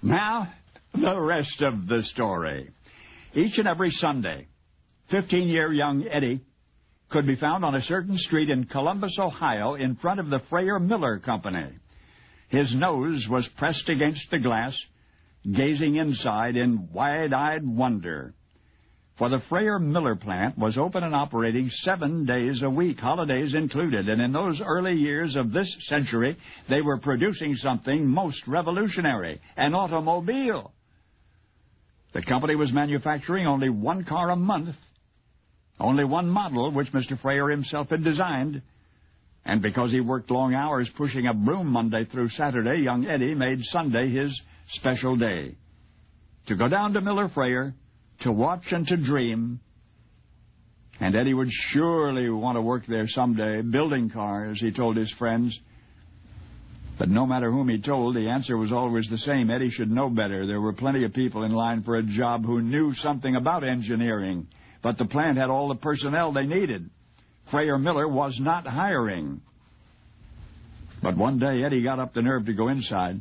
Now, the rest of the story. Each and every Sunday, 15-year young Eddie could be found on a certain street in Columbus, Ohio, in front of the Freyer Miller Company. His nose was pressed against the glass, gazing inside in wide-eyed wonder. For the Freyer Miller plant was open and operating 7 days a week, holidays included, and in those early years of this century, they were producing something most revolutionary, an automobile. The company was manufacturing only one car a month, only one model, which Mr. Freyer himself had designed. And because he worked long hours pushing a broom Monday through Saturday, young Eddie made Sunday his special day. To go down to Miller Freyer, to watch and to dream. And Eddie would surely want to work there someday, building cars, he told his friends. But no matter whom he told, the answer was always the same. Eddie should know better. There were plenty of people in line for a job who knew something about engineering, but the plant had all the personnel they needed. Freyer Miller was not hiring. But one day, Eddie got up the nerve to go inside,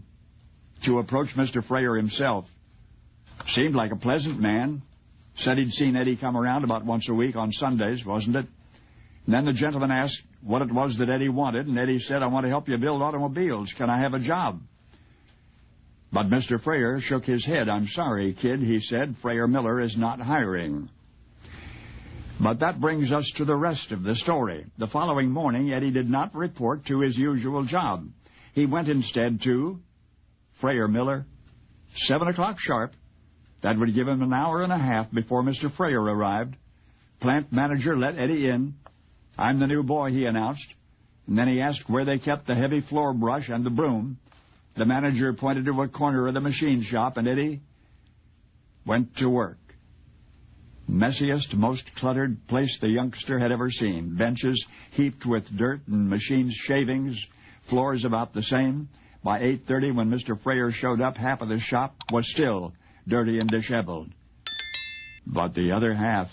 to approach Mr. Freyer himself. Seemed like a pleasant man. Said he'd seen Eddie come around about once a week on Sundays, wasn't it? And then the gentleman asked what it was that Eddie wanted, and Eddie said, "I want to help you build automobiles. Can I have a job?" But Mr. Freyer shook his head. "I'm sorry, kid," he said. "Freyer Miller is not hiring." But that brings us to the rest of the story. The following morning, Eddie did not report to his usual job. He went instead to Freyer Miller, 7 o'clock sharp. That would give him an hour and a half before Mr. Freyer arrived. Plant manager let Eddie in. "I'm the new boy," he announced. And then he asked where they kept the heavy floor brush and the broom. The manager pointed to a corner of the machine shop, and Eddie went to work. Messiest, most cluttered place the youngster had ever seen. Benches heaped with dirt and machines' shavings, floors about the same. By 8:30, when Mr. Freyer showed up, half of the shop was still dirty and disheveled. But the other half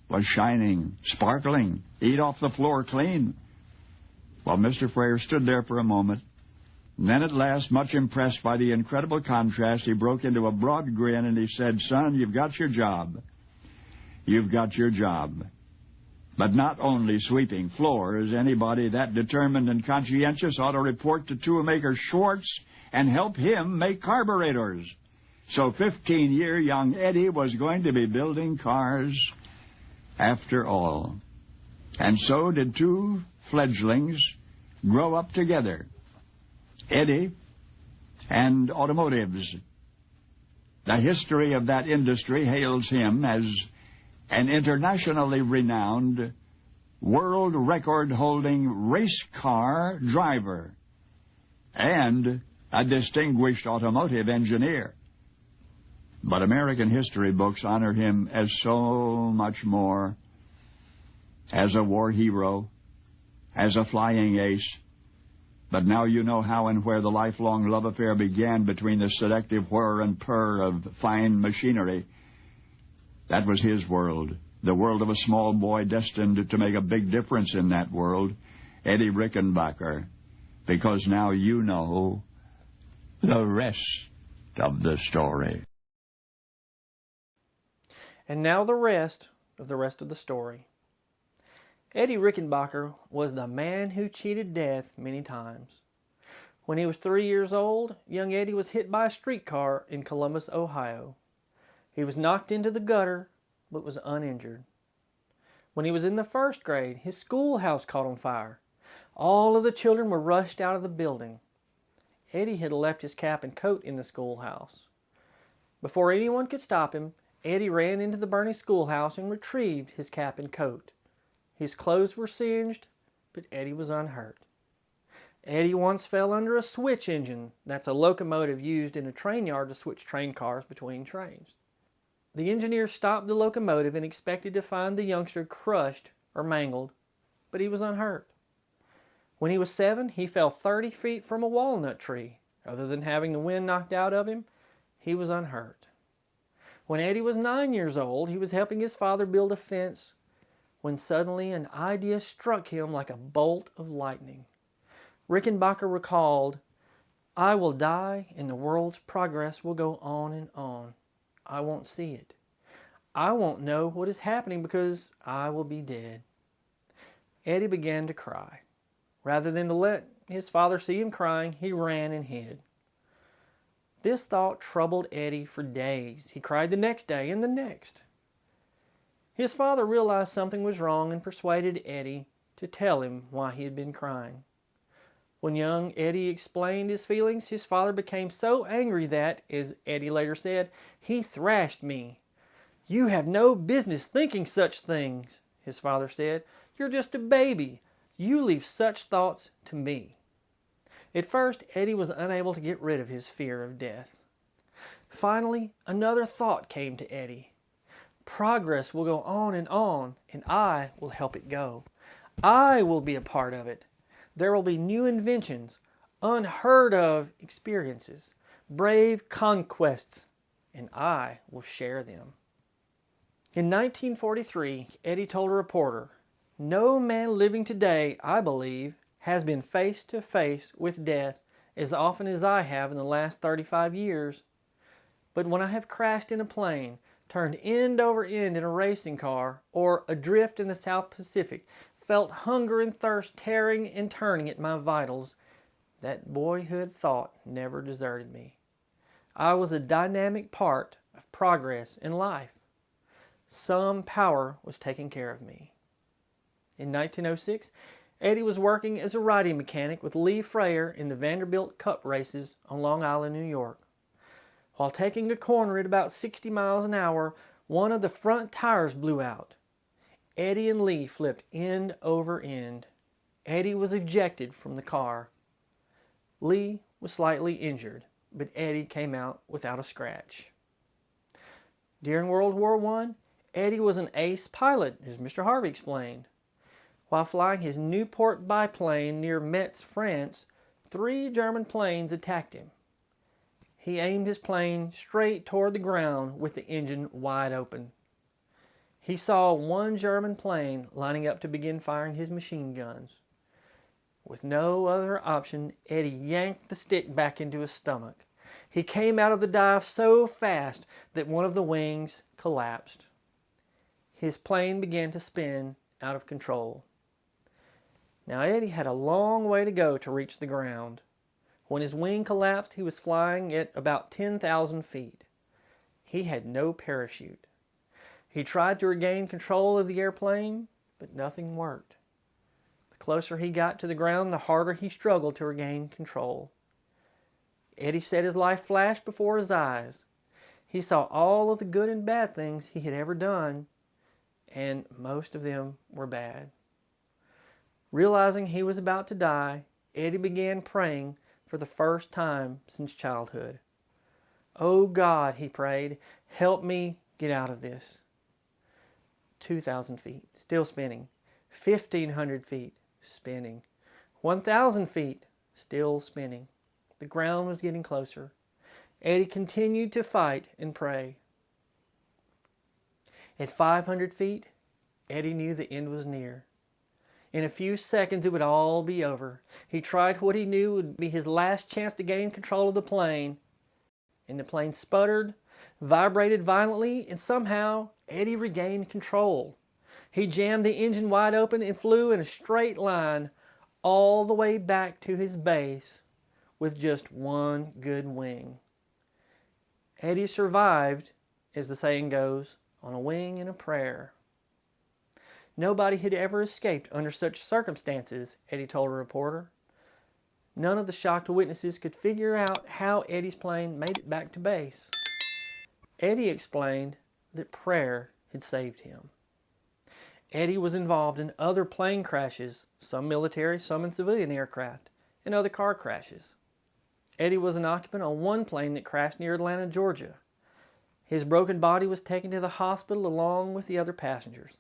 was shining, sparkling, eat off the floor clean. Well, Mr. Freyer stood there for a moment. And then at last, much impressed by the incredible contrast, he broke into a broad grin and he said, "Son, you've got your job. You've got your job. But not only sweeping floors. Anybody that determined and conscientious ought to report to toolmaker Schwartz and help him make carburetors." So 15-year young Eddie was going to be building cars after all. And so did two fledglings grow up together, Eddie and automotives. The history of that industry hails him as an internationally renowned, world record-holding race car driver and a distinguished automotive engineer. But American history books honor him as so much more, as a war hero, as a flying ace. But now you know how and where the lifelong love affair began between the seductive whir and purr of fine machinery. That was his world, the world of a small boy destined to make a big difference in that world, Eddie Rickenbacker, because now you know the rest of the story. And now the rest of the story. Eddie Rickenbacker was the man who cheated death many times. When he was 3 years old, young Eddie was hit by a streetcar in Columbus, Ohio. He was knocked into the gutter, but was uninjured. When he was in the first grade, his schoolhouse caught on fire. All of the children were rushed out of the building. Eddie had left his cap and coat in the schoolhouse. Before anyone could stop him, Eddie ran into the burning schoolhouse and retrieved his cap and coat. His clothes were singed, but Eddie was unhurt. Eddie once fell under a switch engine. That's a locomotive used in a train yard to switch train cars between trains. The engineer stopped the locomotive and expected to find the youngster crushed or mangled, but he was unhurt. When he was 7, he fell 30 feet from a walnut tree. Other than having the wind knocked out of him, he was unhurt. When Eddie was 9 years old, he was helping his father build a fence when suddenly an idea struck him like a bolt of lightning. Rickenbacker recalled, I will die and the world's progress will go on and on. I won't see it. I won't know what is happening because I will be dead. Eddie began to cry. Rather than to let his father see him crying, he ran and hid. This thought troubled Eddie for days. He cried the next day and the next. His father realized something was wrong and persuaded Eddie to tell him why he had been crying. When young Eddie explained his feelings, his father became so angry that, as Eddie later said, he thrashed me. "You have no business thinking such things," his father said. "You're just a baby. You leave such thoughts to me." At first, Eddie was unable to get rid of his fear of death. Finally, another thought came to Eddie. Progress will go on, and I will help it go. I will be a part of it. There will be new inventions, unheard of experiences, brave conquests, and I will share them. In 1943, Eddie told a reporter, "No man living today, I believe, has been face to face with death as often as I have in the last 35 years. But when I have crashed in a plane, turned end over end in a racing car, or adrift in the South Pacific, felt hunger and thirst tearing and turning at my vitals, that boyhood thought never deserted me. I was a dynamic part of progress in life. Some power was taking care of me." In 1906, Eddie was working as a riding mechanic with Lee Frayer in the Vanderbilt Cup races on Long Island, New York. While taking a corner at about 60 miles an hour, one of the front tires blew out. Eddie and Lee flipped end over end. Eddie was ejected from the car. Lee was slightly injured, but Eddie came out without a scratch. During World War I, Eddie was an ace pilot, as Mr. Harvey explained. While flying his Newport biplane near Metz, France, 3 German planes attacked him. He aimed his plane straight toward the ground with the engine wide open. He saw one German plane lining up to begin firing his machine guns. With no other option, Eddie yanked the stick back into his stomach. He came out of the dive so fast that one of the wings collapsed. His plane began to spin out of control. Now Eddie had a long way to go to reach the ground. When his wing collapsed, he was flying at about 10,000 feet. He had no parachute. He tried to regain control of the airplane, but nothing worked. The closer he got to the ground, the harder he struggled to regain control. Eddie said his life flashed before his eyes. He saw all of the good and bad things he had ever done, and most of them were bad. Realizing he was about to die, Eddie began praying for the first time since childhood. "Oh God," he prayed, "help me get out of this." 2,000 feet, still spinning. 1,500 feet, spinning. 1,000 feet, still spinning. The ground was getting closer. Eddie continued to fight and pray. At 500 feet, Eddie knew the end was near. In a few seconds, it would all be over. He tried what he knew would be his last chance to gain control of the plane. And the plane sputtered, vibrated violently, and somehow Eddie regained control. He jammed the engine wide open and flew in a straight line all the way back to his base with just one good wing. Eddie survived, as the saying goes, on a wing and a prayer. Nobody had ever escaped under such circumstances, Eddie told a reporter. None of the shocked witnesses could figure out how Eddie's plane made it back to base. Eddie explained that prayer had saved him. Eddie was involved in other plane crashes, some military, some in civilian aircraft, and other car crashes. Eddie was an occupant on one plane that crashed near Atlanta, Georgia. His broken body was taken to the hospital along with the other passengers.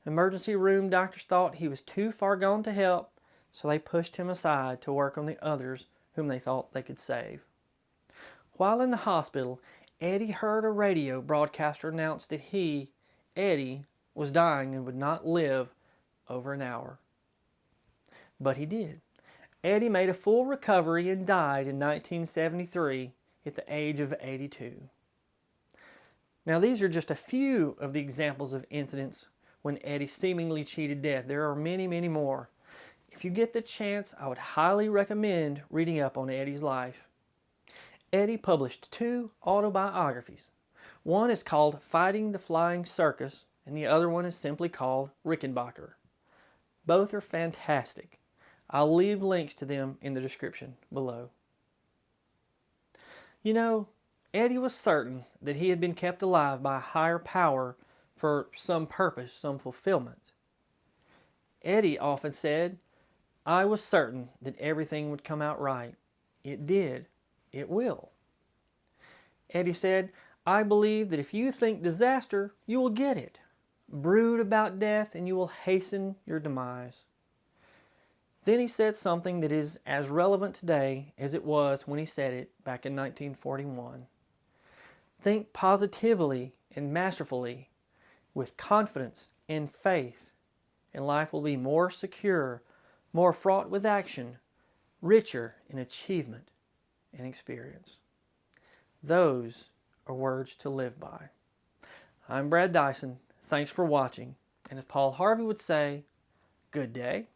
Emergency room doctors thought he was too far gone to help, so they pushed him aside to work on the others whom they thought they could save. While in the hospital, Eddie heard a radio broadcaster announce that he, Eddie, was dying and would not live over an hour. But he did. Eddie made a full recovery and died in 1973 at the age of 82. Now, these are just a few of the examples of incidents when Eddie seemingly cheated death. There are many, many more. If you get the chance, I would highly recommend reading up on Eddie's life. Eddie published 2 autobiographies. One is called Fighting the Flying Circus, and the other one is simply called Rickenbacker. Both are fantastic. I'll leave links to them in the description below. You know, Eddie was certain that he had been kept alive by a higher power for some purpose, some fulfillment. Eddie often said, "I was certain that everything would come out right. It did. It will." Eddie said, "I believe that if you think disaster, you will get it. Brood about death and you will hasten your demise." Then he said something that is as relevant today as it was when he said it back in 1941. Think positively and masterfully, with confidence and faith, and life will be more secure, more fraught with action, richer in achievement and experience. Those are words to live by. I'm Brad Dison. Thanks for watching. And as Paul Harvey would say, good day.